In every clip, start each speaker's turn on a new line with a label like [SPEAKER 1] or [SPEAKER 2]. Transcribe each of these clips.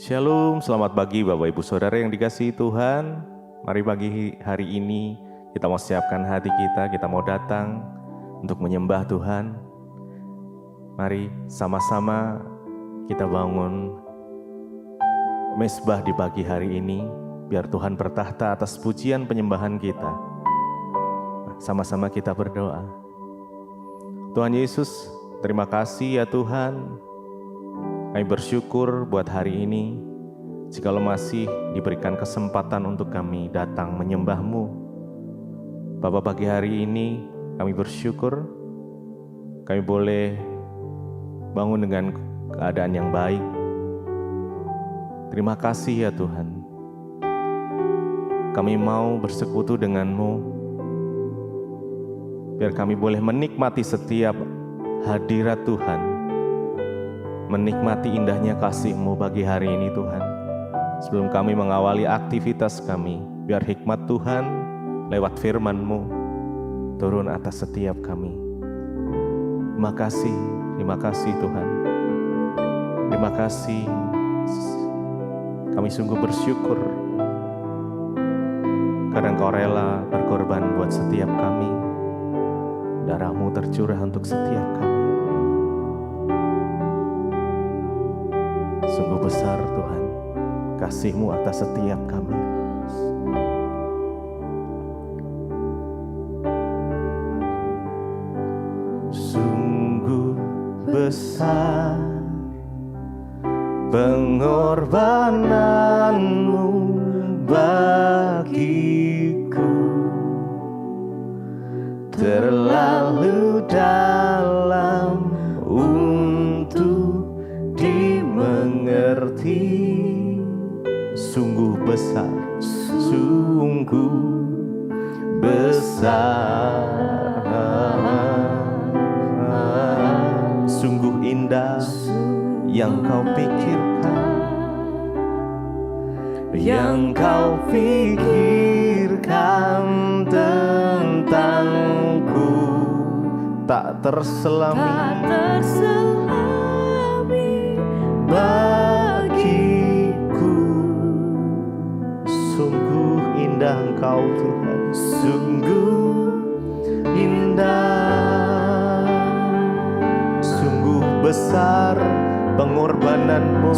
[SPEAKER 1] Shalom, selamat pagi Bapak Ibu Saudara yang dikasihi Tuhan. Mari pagi hari ini kita mau siapkan hati kita mau datang untuk menyembah Tuhan. Mari sama-sama kita bangun mezbah di pagi hari ini, biar Tuhan bertahta atas pujian penyembahan kita. Sama-sama kita berdoa. Tuhan Yesus, terima kasih ya Tuhan. Kami bersyukur buat hari ini, jikalau masih diberikan kesempatan untuk kami datang menyembah-Mu. Bapa, pagi hari ini kami bersyukur, kami boleh bangun dengan keadaan yang baik. Terima kasih ya Tuhan. Kami mau bersekutu dengan-Mu, biar kami boleh menikmati setiap hadirat Tuhan, menikmati indahnya kasih-Mu pagi hari ini Tuhan. Sebelum kami mengawali aktivitas kami, biar hikmat Tuhan lewat firman-Mu turun atas setiap kami. Terima kasih Tuhan. Terima kasih. Kami sungguh bersyukur karena Engkau rela berkorban buat setiap kami. Darah-Mu tercurah untuk setiap kami. Sungguh besar Tuhan, kasih-Mu atas setiap kami. Sungguh besar pengorbanan-Mu bagiku, terlalu dalam untuk dimengerti. Sungguh besar, sungguh besar, sungguh indah yang Kau pikirkan, yang Kau pikirkan tentangku, tak terselami bagiku. Sungguh indah Engkau Tuhan, sungguh indah, sungguh besar pengorbanan-Mu,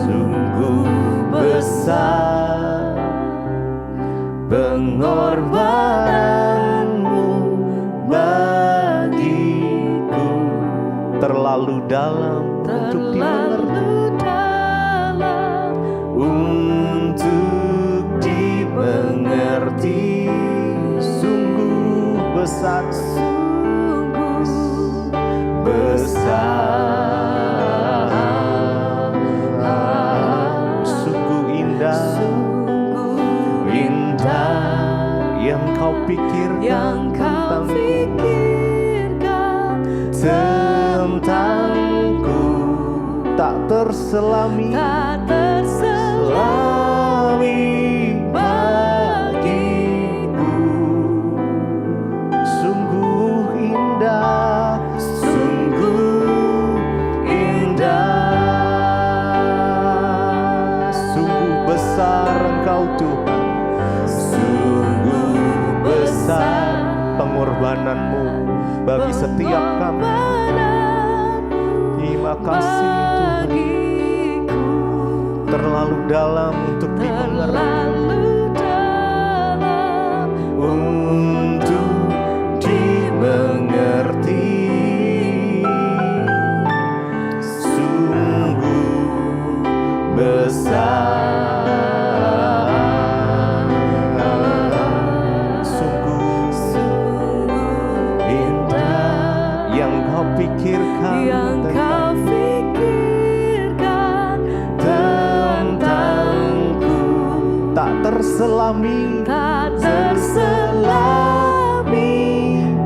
[SPEAKER 1] sungguh besar pengorbanan-Mu bagiku, terlalu dalam untuk dimengerti, sungguh besar, sungguh indah yang Kau pikirkan tentangku, tak terselami bagiku. Sungguh indah, sungguh indah, sungguh besar Engkau Tuhan, sungguh besar pengorbanan-Mu bagi setiap kami. Terima kasih Tuhan, terlalu dalam untuk dimengerti, sungguh besar, sungguh indah yang Kau pikirkan tentangku, tak terselami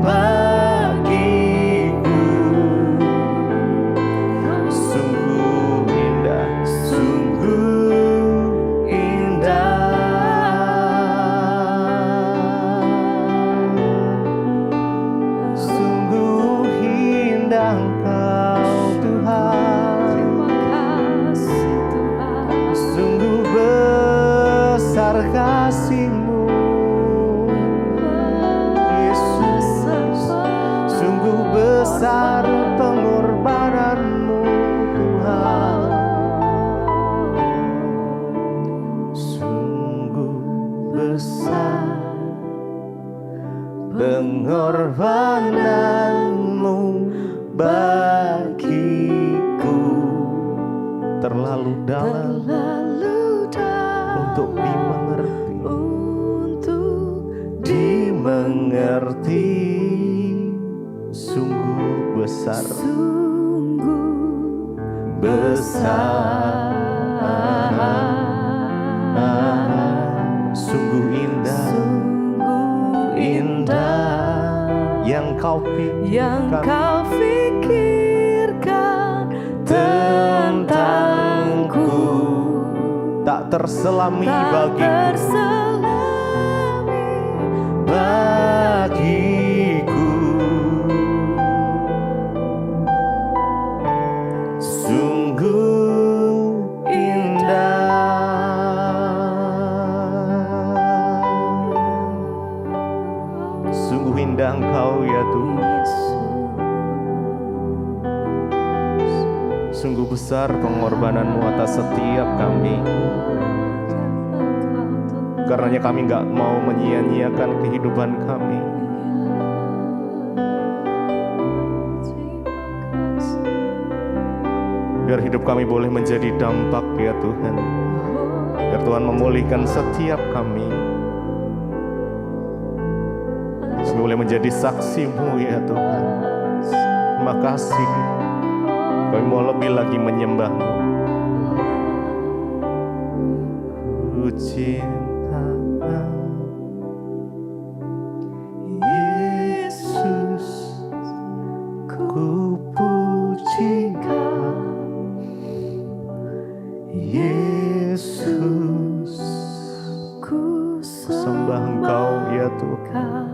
[SPEAKER 1] bagiku. Sungguh indah, sungguh indah, sungguh indah Engkau Tuhan. besar kasih-Mu, Yesus. Sungguh besar pengorbanan-Mu, Tuhan. Sungguh besar pengorbanan-Mu bagiku, terlalu dalam untuk dimengerti, sungguh besar, sungguh indah yang Kau pikirkan tentangku, tak terselami bagiku. Sungguh indah Engkau ya Tuhan. Sungguh besar pengorbanan-Mu atas setiap kami. Karenanya kami gak mau menyia-nyiakan kehidupan kami. Biar hidup kami boleh menjadi dampak ya Tuhan. Biar Tuhan memulihkan setiap kami. Kami boleh menjadi saksi-Mu ya Tuhan. Terima kasih. Kami mau lebih lagi menyembah-Mu. Ku cinta Yesus, ku puji Kau Yesus, ku sembah Engkau ya Tuhan.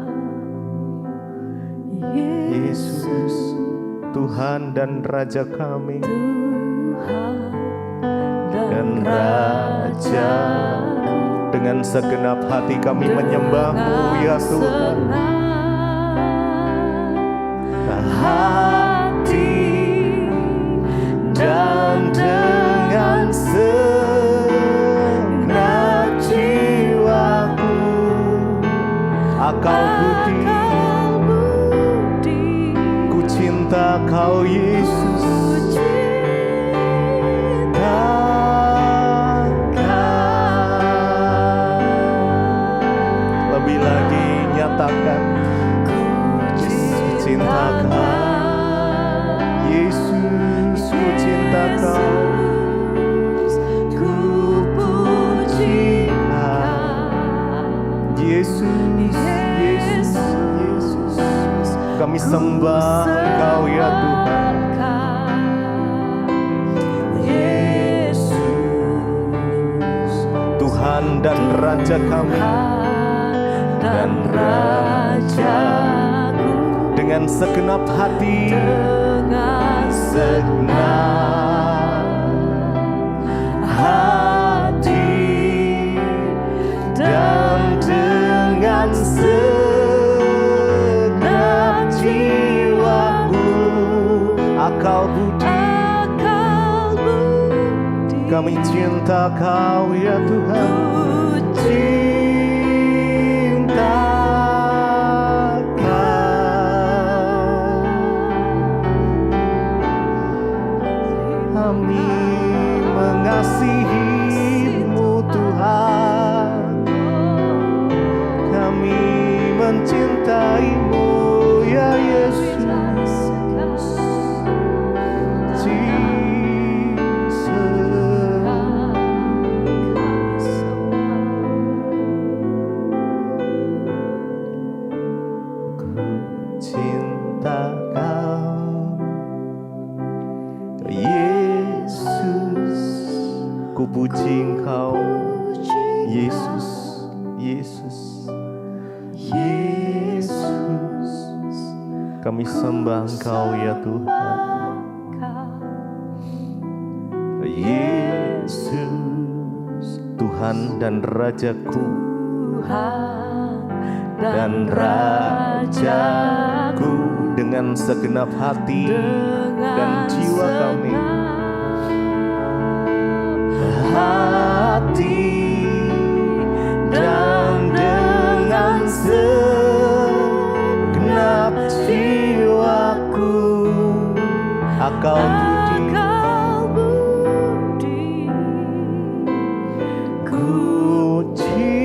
[SPEAKER 1] Yesus, Tuhan dan Raja kami, dan Raja. Dengan segenap hati kami menyembah-Mu ya Tuhan. Hati dan dengan segenap jiwaku, akal budi, ku cinta Kau Yesus. Lebih lagi nyatakan ku cinta Kau Yesus, ku cinta Kau, ku puji Kau Yesus, Yesus, Yesus. Kami sembah Engkau ya Tuhan. Yesus, Tuhan dan Raja kami, dan Rajaku, dengan segenap hati, dan dengan segenap jiwaku, akal budi, kami cinta Kau ya Tuhan. Kami mengasihi-Mu Tuhan, kami mencintai-Mu ya Yesus. Ku puji Engkau Yesus, Yesus, Yesus. Kami sembah Engkau ya Tuhan. Yesus, Tuhan Tuhan dan Rajaku, dan Rajaku, dengan segenap hati dan jiwa kami, dan dengan segenap jiwaku, akal budi, ku cinta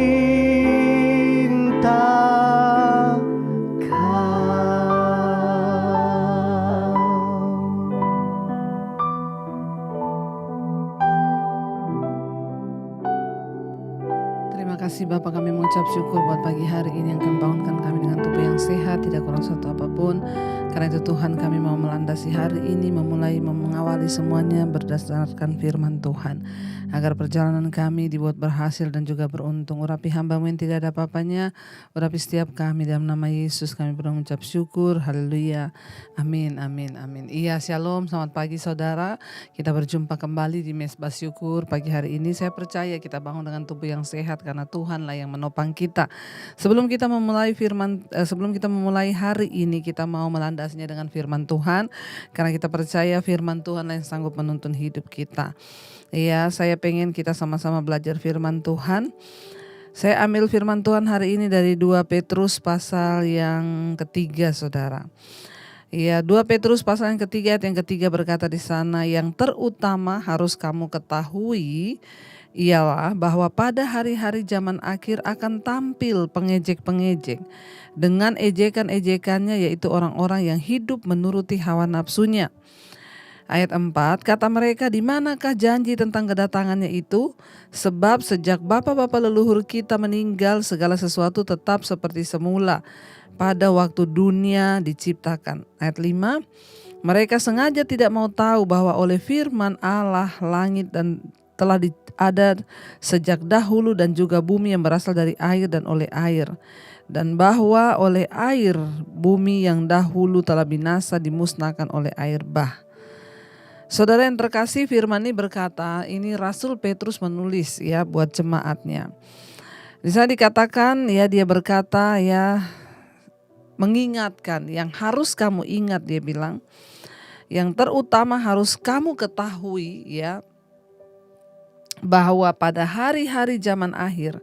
[SPEAKER 2] kasih Bapa, kami mengucap syukur buat pagi hari ini yang kami bangunkan kami dengan tubuh yang sehat, tidak kurang satu apapun. Karena itu Tuhan, kami mau melandasi hari ini, mengawali semuanya berdasarkan firman Tuhan, agar perjalanan kami dibuat berhasil dan juga beruntung. Urapi hamba-Mu yang tidak ada apa-apanya, urapi setiap kami, dalam nama Yesus kami mengucap syukur. Haleluya, amin, amin, amin. Iya, shalom, selamat pagi saudara. Kita berjumpa kembali di Mesbah Syukur. Pagi hari ini saya percaya kita bangun dengan tubuh yang sehat, karena Tuhanlah yang menopang kita. Sebelum kita memulai hari ini, kita mau melandasinya dengan firman Tuhan, karena kita percaya firman Tuhan yang sanggup menuntun hidup kita. Ya, saya pengen kita sama-sama belajar firman Tuhan. Saya ambil firman Tuhan hari ini dari 2 Petrus pasal yang ketiga, saudara. Ya, 2 Petrus pasal yang ketiga, ayat yang ketiga berkata di sana, yang terutama harus kamu ketahui ialah bahwa pada hari-hari zaman akhir akan tampil pengejek-pengejek dengan ejekan-ejekannya, yaitu orang-orang yang hidup menuruti hawa nafsunya. Ayat 4, kata mereka, di manakah janji tentang kedatangannya itu? Sebab sejak bapa-bapa leluhur kita meninggal, segala sesuatu tetap seperti semula pada waktu dunia diciptakan. Ayat 5, mereka sengaja tidak mau tahu bahwa oleh firman Allah langit dan telah ada sejak dahulu, dan juga bumi yang berasal dari air dan oleh air, dan bahwa oleh air bumi yang dahulu telah binasa dimusnahkan oleh air bah. Saudara yang terkasih, firman ini berkata, ini Rasul Petrus menulis ya buat jemaatnya. Di sana dikatakan ya, dia berkata ya, mengingatkan yang harus kamu ingat, dia bilang, yang terutama harus kamu ketahui ya, bahwa pada hari-hari zaman akhir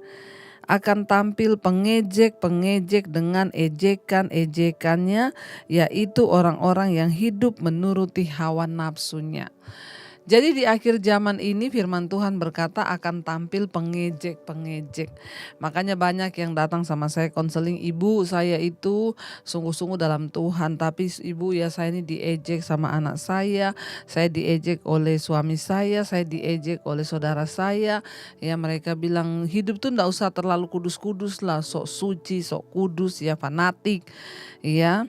[SPEAKER 2] akan tampil pengejek-pengejek dengan ejekan-ejekannya, yaitu orang-orang yang hidup menuruti hawa nafsunya. Jadi di akhir zaman ini firman Tuhan berkata akan tampil pengejek-pengejek. Makanya banyak yang datang sama saya konseling, ibu saya itu sungguh-sungguh dalam Tuhan, tapi ibu ya saya ini diejek sama anak saya diejek oleh suami saya diejek oleh saudara saya. Ya, mereka bilang hidup tuh enggak usah terlalu kudus-kudus lah, sok suci, sok kudus ya, fanatik. Ya.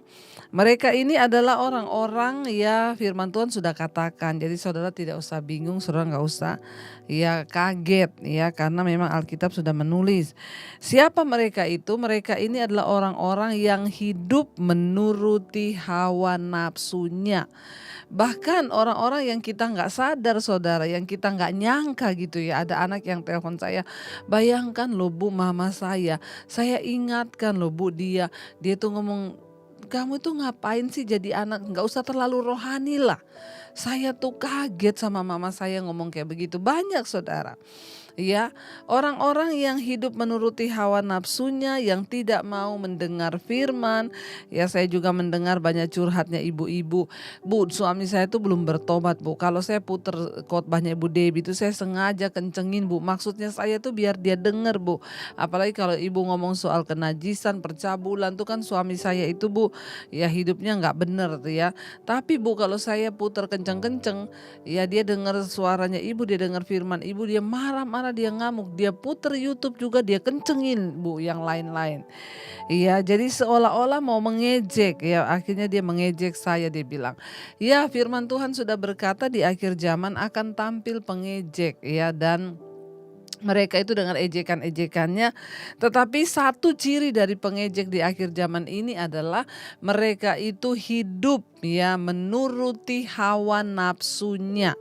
[SPEAKER 2] Mereka ini adalah orang-orang ya, firman Tuhan sudah katakan. Jadi saudara tidak usah bingung, saudara nggak usah ya kaget ya, karena memang Alkitab sudah menulis. Siapa mereka itu? Mereka ini adalah orang-orang yang hidup menuruti hawa nafsunya. Bahkan orang-orang yang kita nggak sadar saudara, yang kita nggak nyangka gitu ya. Ada anak yang telepon saya, bayangkan loh Bu, mama saya ingatkan loh Bu, dia tuh ngomong, kamu tuh ngapain sih jadi anak, gak usah terlalu rohani lah. Saya tuh kaget sama mama saya ngomong kayak begitu. Banyak saudara ya, orang-orang yang hidup menuruti hawa nafsunya, yang tidak mau mendengar firman. Ya, saya juga mendengar banyak curhatnya ibu-ibu, Bu, suami saya tuh belum bertobat Bu. Kalau saya puter khotbahnya Ibu Debbie itu saya sengaja kencengin Bu, maksudnya saya tuh biar dia dengar Bu. Apalagi kalau ibu ngomong soal kenajisan, percabulan tuh kan suami saya itu Bu ya hidupnya gak bener tuh ya. Tapi Bu, kalau saya puter kenceng-kenceng ya, dia dengar suaranya ibu, dia dengar firman ibu, dia marah-marah, dia ngamuk, dia puter YouTube juga dia kencengin Bu yang lain-lain. Iya, jadi seolah-olah mau mengejek ya, akhirnya dia mengejek saya, dia bilang, ya firman Tuhan sudah berkata di akhir zaman akan tampil pengejek ya, dan Mereka itu dengan ejekan-ejekannya, tetapi satu ciri dari pengejek di akhir zaman ini adalah mereka itu hidup ya menuruti hawa nafsunya.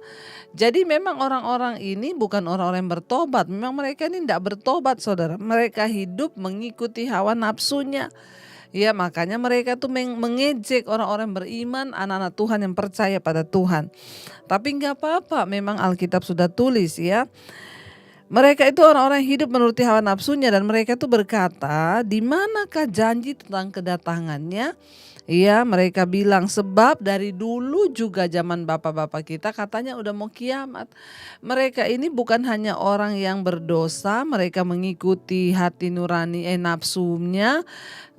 [SPEAKER 2] Jadi memang orang-orang ini bukan orang-orang yang bertobat, memang mereka ini tidak bertobat saudara. Mereka hidup mengikuti hawa nafsunya. Ya makanya mereka tuh mengejek orang-orang beriman, anak-anak Tuhan yang percaya pada Tuhan. Tapi nggak apa-apa, memang Alkitab sudah tulis ya. Mereka itu orang-orang yang hidup menuruti hawa nafsunya dan mereka itu berkata, di manakah janji tentang kedatangannya? Iya, mereka bilang sebab dari dulu juga zaman bapak-bapak kita katanya udah mau kiamat. Mereka ini bukan hanya orang yang berdosa, mereka mengikuti hati nurani nafsunya,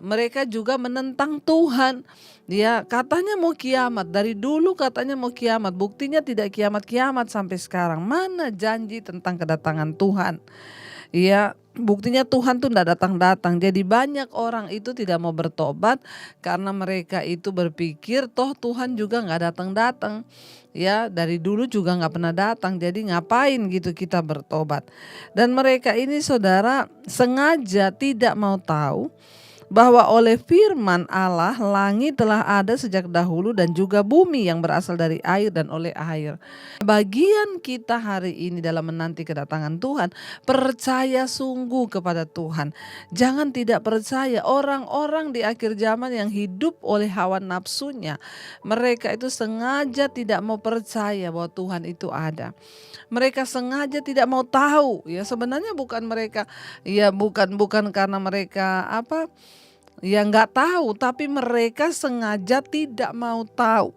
[SPEAKER 2] mereka juga menentang Tuhan. Dia katanya mau kiamat, dari dulu katanya mau kiamat, buktinya tidak kiamat-kiamat sampai sekarang. Mana janji tentang kedatangan Tuhan? Iya, buktinya Tuhan tuh tidak datang-datang. Jadi banyak orang itu tidak mau bertobat karena mereka itu berpikir toh Tuhan juga nggak datang-datang. Ya dari dulu juga nggak pernah datang, jadi ngapain gitu kita bertobat. Dan mereka ini saudara sengaja tidak mau tahu bahwa oleh firman Allah langit telah ada sejak dahulu dan juga bumi yang berasal dari air dan oleh air. Bagian kita hari ini dalam menanti kedatangan Tuhan, percaya sungguh kepada Tuhan. Jangan tidak percaya. Orang-orang di akhir zaman yang hidup oleh hawa nafsunya, mereka itu sengaja tidak mau percaya bahwa Tuhan itu ada. Mereka sengaja tidak mau tahu. Ya sebenarnya bukan mereka, ya bukan karena mereka ya nggak tahu, tapi mereka sengaja tidak mau tahu.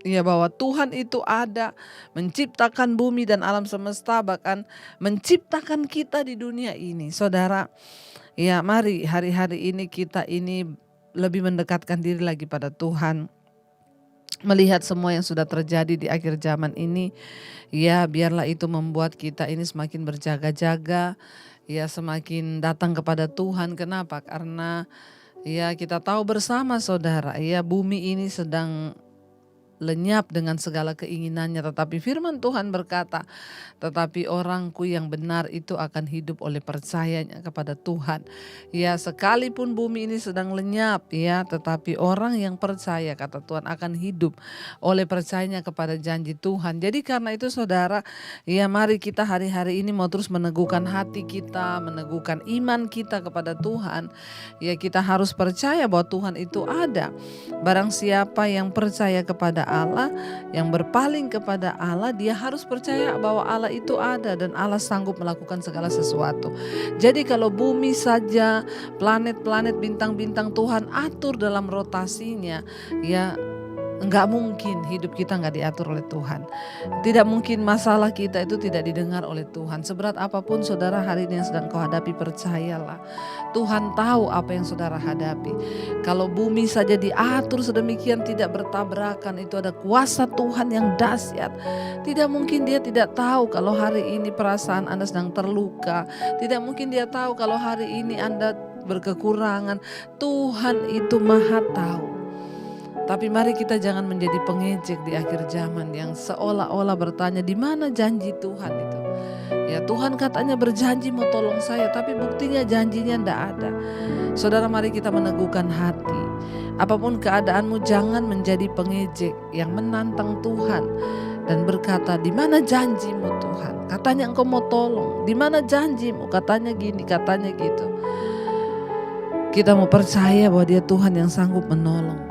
[SPEAKER 2] Ya bahwa Tuhan itu ada, menciptakan bumi dan alam semesta, bahkan menciptakan kita di dunia ini. Saudara, ya mari hari-hari ini kita ini lebih mendekatkan diri lagi pada Tuhan. Melihat semua yang sudah terjadi di akhir zaman ini, ya biarlah itu membuat kita ini semakin berjaga-jaga, ya semakin datang kepada Tuhan. Kenapa? Karena ya kita tahu bersama saudara, ya bumi ini sedang lenyap dengan segala keinginannya, tetapi firman Tuhan berkata, tetapi orangku yang benar itu akan hidup oleh percayanya kepada Tuhan. Ya sekalipun bumi ini sedang lenyap ya, tetapi orang yang percaya kata Tuhan akan hidup oleh percayanya kepada janji Tuhan. Jadi karena itu saudara, ya mari kita hari-hari ini mau terus meneguhkan hati kita, meneguhkan iman kita kepada Tuhan. Ya kita harus percaya bahwa Tuhan itu ada. Barang siapa yang percaya kepada Allah, yang berpaling kepada Allah, dia harus percaya bahwa Allah itu ada dan Allah sanggup melakukan segala sesuatu. Jadi kalau bumi saja, planet-planet, bintang-bintang Tuhan atur dalam rotasinya, ya enggak mungkin hidup kita enggak diatur oleh Tuhan. Tidak mungkin masalah kita itu tidak didengar oleh Tuhan. Seberat apapun saudara hari ini yang sedang kau hadapi, percayalah Tuhan tahu apa yang saudara hadapi. Kalau bumi saja diatur sedemikian tidak bertabrakan, itu ada kuasa Tuhan yang dahsyat. Tidak mungkin dia tidak tahu kalau hari ini perasaan Anda sedang terluka. Tidak mungkin dia tahu kalau hari ini Anda berkekurangan. Tuhan itu maha tahu. Tapi mari kita jangan menjadi pengejek di akhir zaman yang seolah-olah bertanya di mana janji Tuhan itu. Ya Tuhan katanya berjanji mau tolong saya, tapi buktinya janjinya ndak ada. Saudara, mari kita meneguhkan hati. Apapun keadaanmu, jangan menjadi pengejek yang menantang Tuhan dan berkata, di mana janjimu Tuhan? Katanya engkau mau tolong. Di mana janjimu? Katanya gini, katanya gitu. Kita mau percaya bahwa dia Tuhan yang sanggup menolong.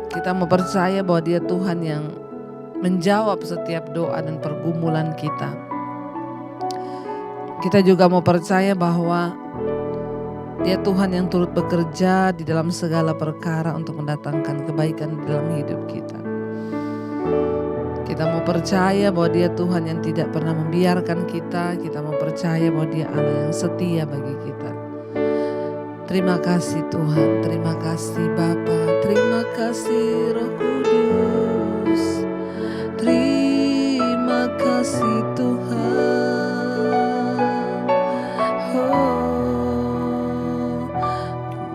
[SPEAKER 2] Kita mau percaya bahwa dia Tuhan yang menjawab setiap doa dan pergumulan kita. Kita juga mau percaya bahwa dia Tuhan yang turut bekerja di dalam segala perkara untuk mendatangkan kebaikan dalam hidup kita. Kita mau percaya bahwa dia Tuhan yang tidak pernah membiarkan kita. Kita mau percaya bahwa dia Allah yang setia bagi kita. Terima kasih Tuhan, terima kasih Bapa, terima kasih Roh Kudus, terima kasih Tuhan. Oh,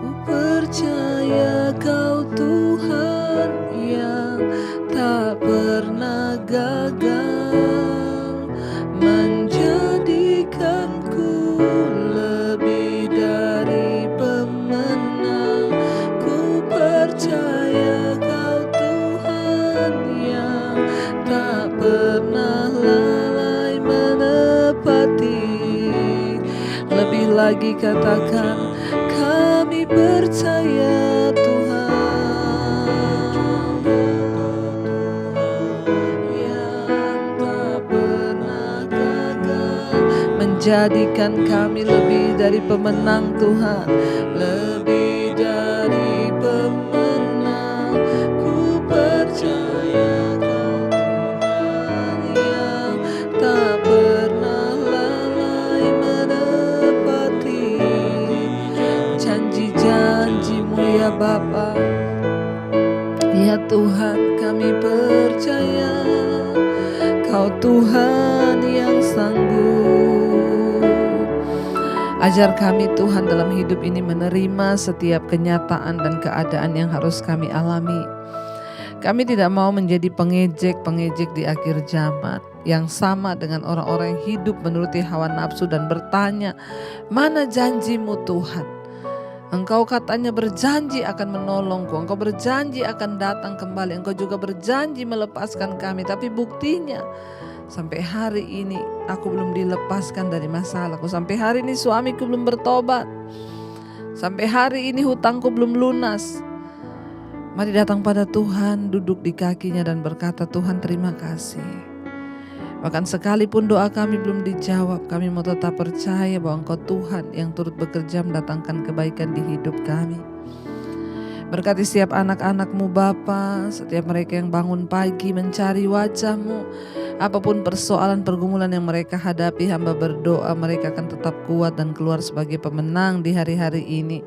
[SPEAKER 2] ku percaya Kau Tuhan yang tak pernah gagal menjadikanku lagi katakan, kami percaya Tuhan yang tak pernah gagal, menjadikan kami lebih dari pemenang Tuhan, lebih dari pemenang. Ku percaya Kau Tuhan yang tak pernah lalai menepati janji-janji-Mu ya Bapa. Ya Tuhan, kami percaya Kau Tuhan yang sanggup. Ajar kami Tuhan dalam hidup ini menerima setiap kenyataan dan keadaan yang harus kami alami. Kami tidak mau menjadi pengejek-pengejek di akhir zaman yang sama dengan orang-orang yang hidup menuruti hawa nafsu dan bertanya, mana janji-Mu Tuhan? Engkau katanya berjanji akan menolongku, Engkau berjanji akan datang kembali, Engkau juga berjanji melepaskan kami, tapi buktinya sampai hari ini aku belum dilepaskan dari masalahku. Sampai hari ini suamiku belum bertobat. Sampai hari ini hutangku belum lunas. Mari datang pada Tuhan, duduk di kakinya dan berkata, Tuhan terima kasih. Bahkan sekalipun doa kami belum dijawab, kami mau tetap percaya bahwa Engkau Tuhan yang turut bekerja mendatangkan kebaikan di hidup kami. Berkati setiap anak-anak-Mu Bapa, setiap mereka yang bangun pagi mencari wajah-Mu. Apapun persoalan pergumulan yang mereka hadapi, hamba berdoa mereka akan tetap kuat dan keluar sebagai pemenang di hari-hari ini.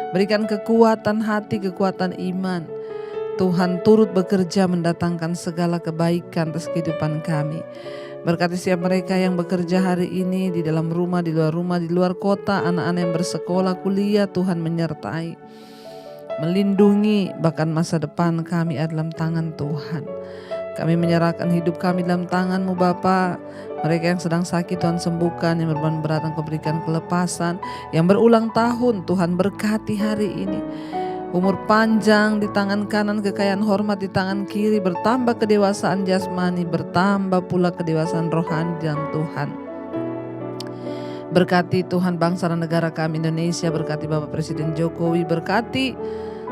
[SPEAKER 2] Berikan kekuatan hati, kekuatan iman. Tuhan turut bekerja mendatangkan segala kebaikan atas kehidupan kami. Berkati setiap mereka yang bekerja hari ini di dalam rumah, di luar kota, anak-anak yang bersekolah, kuliah, Tuhan menyertai, melindungi, bahkan masa depan kami ada dalam tangan Tuhan. Kami menyerahkan hidup kami dalam tangan-Mu Bapa. Mereka yang sedang sakit Tuhan sembuhkan, yang berbeban berat Engkau berikan kelepasan, yang berulang tahun Tuhan berkati hari ini. Umur panjang di tangan kanan, kekayaan hormat di tangan kiri, bertambah kedewasaan jasmani, bertambah pula kedewasaan rohani dalam Tuhan. Berkati Tuhan bangsa dan negara kami Indonesia, berkati Bapak Presiden Jokowi, berkati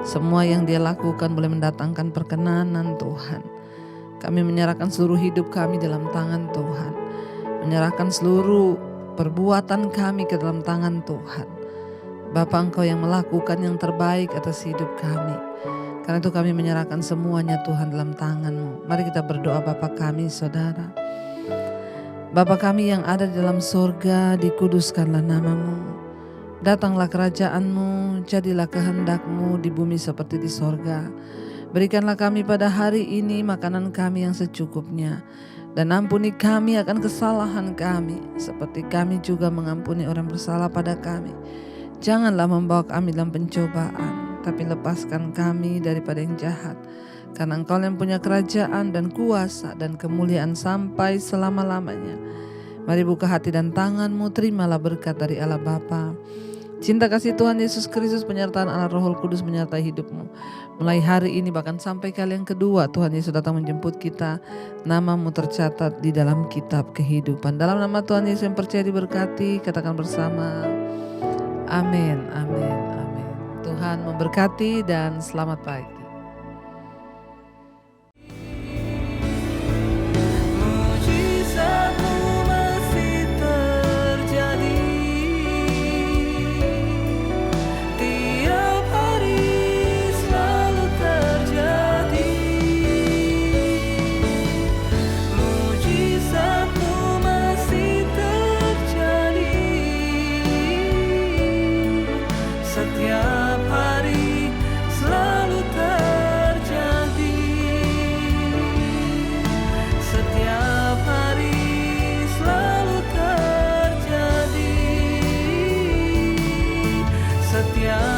[SPEAKER 2] semua yang Dia lakukan boleh mendatangkan perkenanan Tuhan. Kami menyerahkan seluruh hidup kami dalam tangan Tuhan, menyerahkan seluruh perbuatan kami ke dalam tangan Tuhan. Bapa, Engkau yang melakukan yang terbaik atas hidup kami. Karena itu kami menyerahkan semuanya Tuhan dalam tangan-Mu. Mari kita berdoa. Bapa kami, Saudara. Bapa kami yang ada di dalam sorga, dikuduskanlah nama-Mu. Datanglah kerajaan-Mu, jadilah kehendak-Mu di bumi seperti di sorga. Berikanlah kami pada hari ini makanan kami yang secukupnya. Dan ampuni kami akan kesalahan kami, seperti kami juga mengampuni orang bersalah pada kami. Janganlah membawa kami dalam pencobaan, tapi lepaskan kami daripada yang jahat. Karena Engkau yang punya kerajaan dan kuasa dan kemuliaan sampai selama-lamanya. Mari buka hati dan tangan-Mu, terimalah berkat dari Allah Bapa. Cinta kasih Tuhan Yesus Kristus, penyertaan Allah Roh Kudus menyertai hidupmu. Mulai hari ini bahkan sampai kali yang kedua Tuhan Yesus datang menjemput kita, nama-Mu tercatat di dalam kitab kehidupan. Dalam nama Tuhan Yesus yang percaya diberkati, katakan bersama, amin, amin, amin. Tuhan memberkati dan selamat pagi.
[SPEAKER 3] Setiap